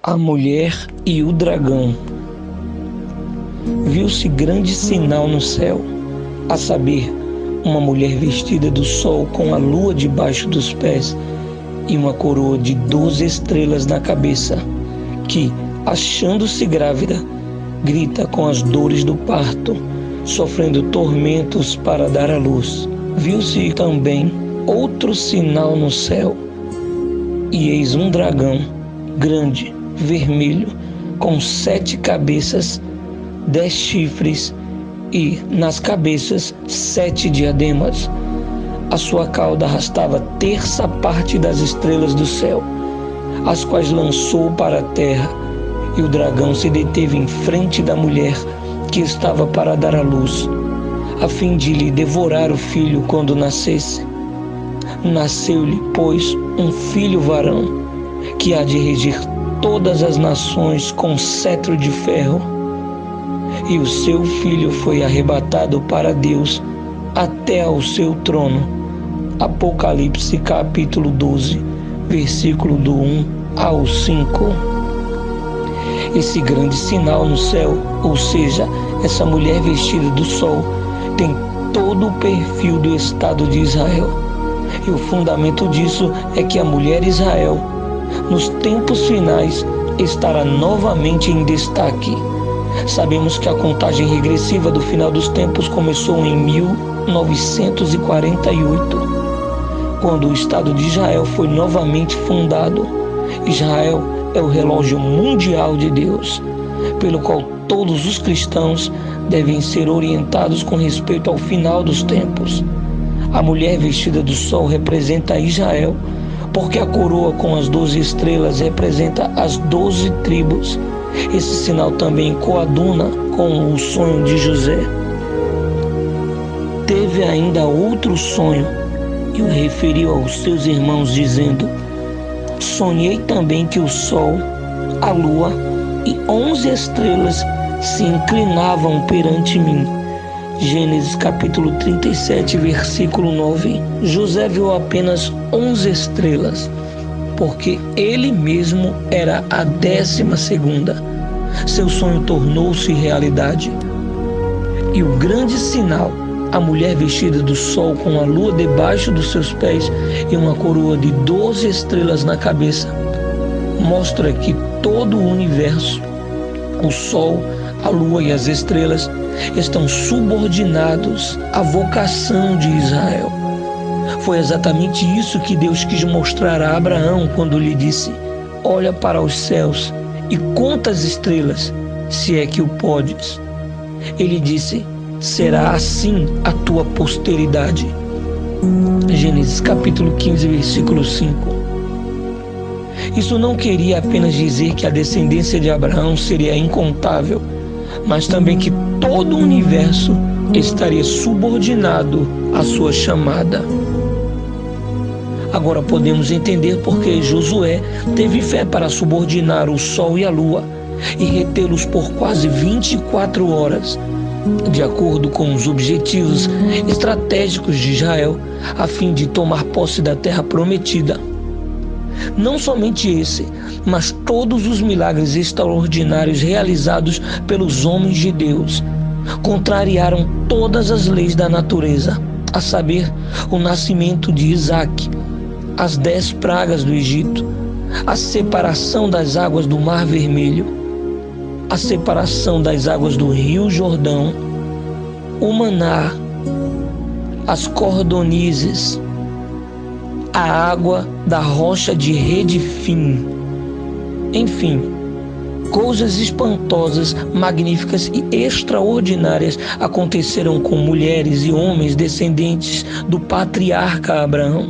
A mulher e o dragão. Viu-se grande sinal no céu, a saber, uma mulher vestida do sol com a lua debaixo dos pés e uma coroa de 12 estrelas na cabeça, que, achando-se grávida, grita com as dores do parto, sofrendo tormentos para dar à luz. Viu-se também outro sinal no céu, e eis um dragão grande, vermelho, com 7 cabeças, 10 chifres e nas cabeças 7 diademas. A sua cauda arrastava terça parte das estrelas do céu, as quais lançou para a terra, e o dragão se deteve em frente da mulher que estava para dar à luz, a fim de lhe devorar o filho quando nascesse. Nasceu-lhe, pois, um filho varão, que há de regir todas as nações com cetro de ferro. E o seu filho foi arrebatado para Deus até ao seu trono. Apocalipse capítulo 12, versículo do 1 ao 5. Esse grande sinal no céu, ou seja, essa mulher vestida do sol, tem todo o perfil do Estado de Israel. E o fundamento disso é que a mulher Israel, nos tempos finais, estará novamente em destaque. Sabemos que a contagem regressiva do final dos tempos começou em 1948, quando o Estado de Israel foi novamente fundado. Israel é o relógio mundial de Deus, pelo qual todos os cristãos devem ser orientados com respeito ao final dos tempos. A mulher vestida do sol representa Israel, porque a coroa com as 12 estrelas representa as 12 tribos. Esse sinal também coaduna com o sonho de José. Teve ainda outro sonho e o referiu aos seus irmãos, dizendo: sonhei também que o sol, a lua e 11 estrelas se inclinavam perante mim. Gênesis capítulo 37, versículo 9. José viu apenas 11 estrelas, porque ele mesmo era a 12ª. Seu sonho tornou-se realidade. E o grande sinal, a mulher vestida do sol com a lua debaixo dos seus pés e uma coroa de 12 estrelas na cabeça, mostra que todo o universo, o sol, a lua e as estrelas, estão subordinados à vocação de Israel. Foi exatamente isso que Deus quis mostrar a Abraão quando lhe disse: olha para os céus e conta as estrelas, se é que o podes. Ele disse: será assim a tua posteridade. Gênesis capítulo 15, versículo 5. Isso não queria apenas dizer que a descendência de Abraão seria incontável, mas também que todo o universo estaria subordinado à sua chamada. Agora podemos entender por que Josué teve fé para subordinar o sol e a lua e retê-los por quase 24 horas, de acordo com os objetivos estratégicos de Israel, a fim de tomar posse da terra prometida. Não somente esse, mas todos os milagres extraordinários realizados pelos homens de Deus contrariaram todas as leis da natureza, a saber, o nascimento de Isaque, as 10 pragas do Egito, a separação das águas do Mar Vermelho, a separação das águas do Rio Jordão, o maná, as cordonizes, a água da rocha de Redifim. Enfim, coisas espantosas, magníficas e extraordinárias aconteceram com mulheres e homens descendentes do patriarca Abraão.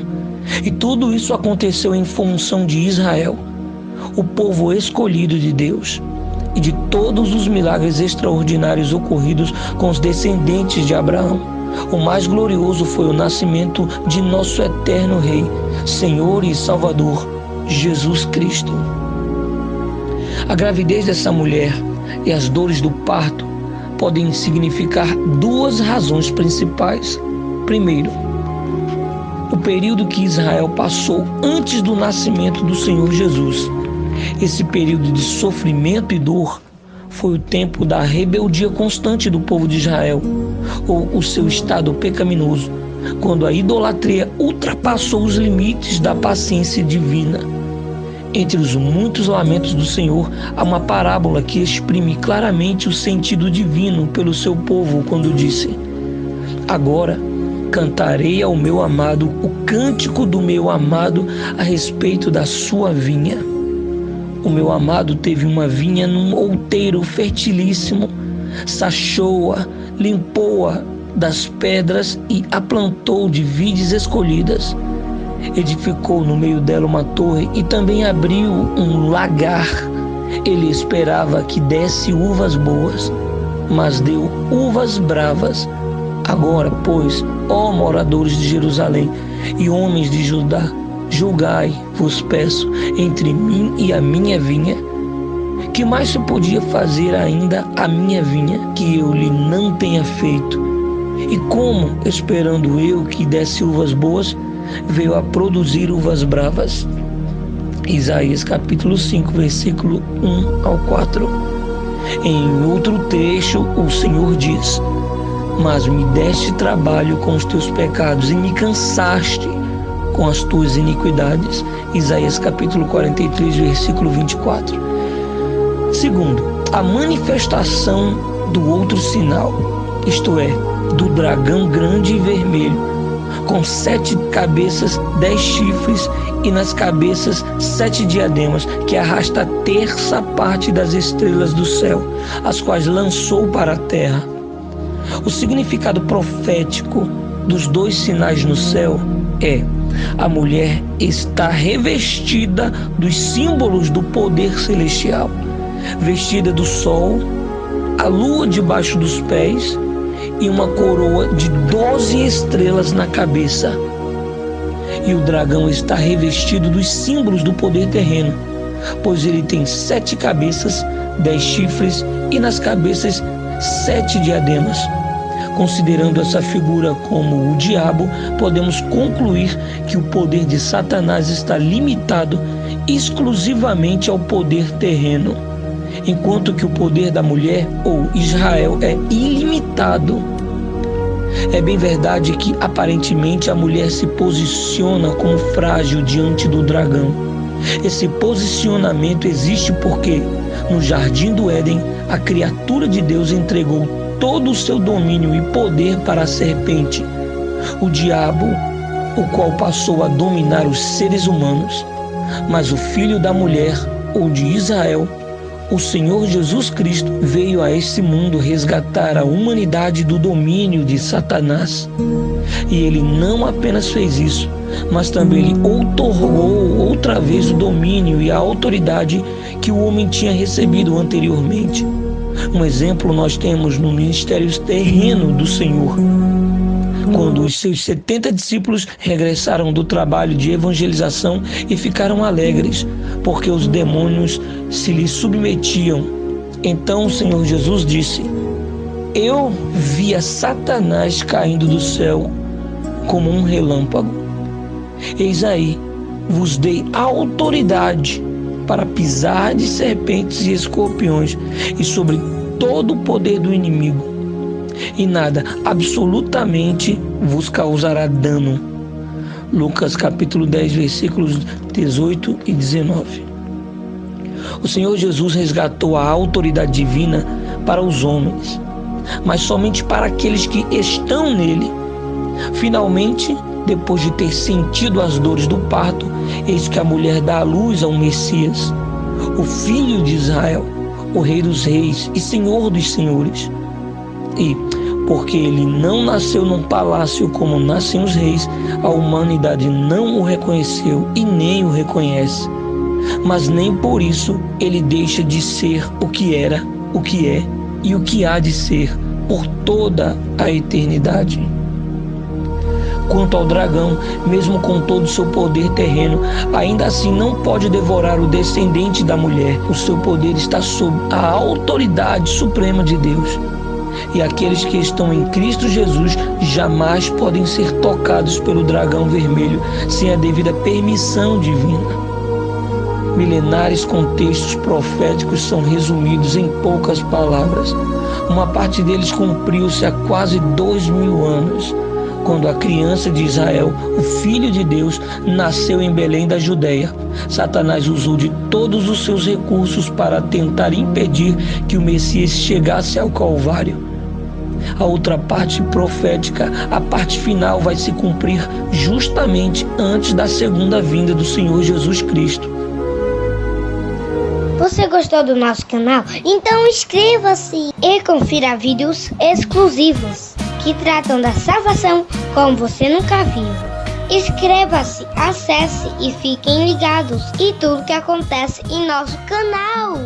E tudo isso aconteceu em função de Israel, o povo escolhido de Deus, e de todos os milagres extraordinários ocorridos com os descendentes de Abraão. O mais glorioso foi o nascimento de nosso eterno Rei, Senhor e Salvador, Jesus Cristo. A gravidez dessa mulher e as dores do parto podem significar 2 razões principais. Primeiro, o período que Israel passou antes do nascimento do Senhor Jesus Esse período de sofrimento e dor foi o tempo da rebeldia constante do povo de Israel, ou o seu estado pecaminoso, quando a idolatria ultrapassou os limites da paciência divina. Entre os muitos lamentos do Senhor, há uma parábola que exprime claramente o sentido divino pelo seu povo, quando disse: agora cantarei ao meu amado o cântico do meu amado a respeito da sua vinha. O meu amado teve uma vinha num outeiro fertilíssimo, sachou-a, limpou-a das pedras e a plantou de vides escolhidas. Edificou no meio dela uma torre e também abriu um lagar. Ele esperava que desse uvas boas, mas deu uvas bravas. Agora, pois, ó moradores de Jerusalém e homens de Judá, julgai, vos peço, entre mim e a minha vinha. Que mais se podia fazer ainda a minha vinha, que eu lhe não tenha feito? E como, esperando eu que desse uvas boas, veio a produzir uvas bravas? Isaías capítulo 5, versículo 1 ao 4. Em outro trecho, o Senhor diz: mas me deste trabalho com os teus pecados e me cansaste com as tuas iniquidades. Isaías capítulo 43, versículo 24. Segundo, a manifestação do outro sinal, isto é, do dragão grande e vermelho, com 7 cabeças, 10 chifres e nas cabeças 7 diademas, que arrasta a terça parte das estrelas do céu, as quais lançou para a terra. O significado profético dos 2 sinais no céu é: a mulher está revestida dos símbolos do poder celestial, vestida do sol, a lua debaixo dos pés e uma coroa de 12 estrelas na cabeça. E o dragão está revestido dos símbolos do poder terreno, pois ele tem 7 cabeças, 10 chifres e nas cabeças 7 diademas. Considerando essa figura como o diabo, podemos concluir que o poder de Satanás está limitado exclusivamente ao poder terreno, enquanto que o poder da mulher, ou Israel, é ilimitado. É bem verdade que aparentemente a mulher se posiciona como frágil diante do dragão. Esse posicionamento existe porque, no jardim do Éden, a criatura de Deus entregou todo o seu domínio e poder para a serpente, o diabo, o qual passou a dominar os seres humanos. Mas o Filho da mulher, ou de Israel, o Senhor Jesus Cristo, veio a esse mundo resgatar a humanidade do domínio de Satanás. E ele não apenas fez isso, mas também lhe outorgou outra vez o domínio e a autoridade que o homem tinha recebido anteriormente. Um exemplo nós temos no ministério terreno do Senhor, quando os seus 70 discípulos regressaram do trabalho de evangelização e ficaram alegres, porque os demônios se lhes submetiam. Então o Senhor Jesus disse: eu via Satanás caindo do céu como um relâmpago. Eis aí, vos dei autoridade para pisar de serpentes e escorpiões e sobre todo o poder do inimigo, e nada absolutamente vos causará dano. Lucas capítulo 10, versículos 18 e 19. O Senhor Jesus resgatou a autoridade divina para os homens, mas somente para aqueles que estão nele. Finalmente, depois de ter sentido as dores do parto, eis que a mulher dá à luz ao Messias, o Filho de Israel, o Rei dos Reis e Senhor dos Senhores. E, porque ele não nasceu num palácio como nascem os reis, a humanidade não o reconheceu e nem o reconhece. Mas nem por isso ele deixa de ser o que era, o que é e o que há de ser por toda a eternidade. Quanto ao dragão, mesmo com todo o seu poder terreno, ainda assim não pode devorar o descendente da mulher. O seu poder está sob a autoridade suprema de Deus. E aqueles que estão em Cristo Jesus jamais podem ser tocados pelo dragão vermelho sem a devida permissão divina. milenares contextos proféticos são resumidos em poucas palavras. Uma parte deles cumpriu-se há quase 2000 anos, quando a criança de Israel, o Filho de Deus, nasceu em Belém da Judéia. Satanás usou de todos os seus recursos para tentar impedir que o Messias chegasse ao Calvário. A outra parte profética, a parte final, vai se cumprir justamente antes da segunda vinda do Senhor Jesus Cristo. Você gostou do nosso canal? Então inscreva-se e confira vídeos exclusivos que tratam da salvação como você nunca viu. Inscreva-se, acesse e fiquem ligados em tudo que acontece em nosso canal.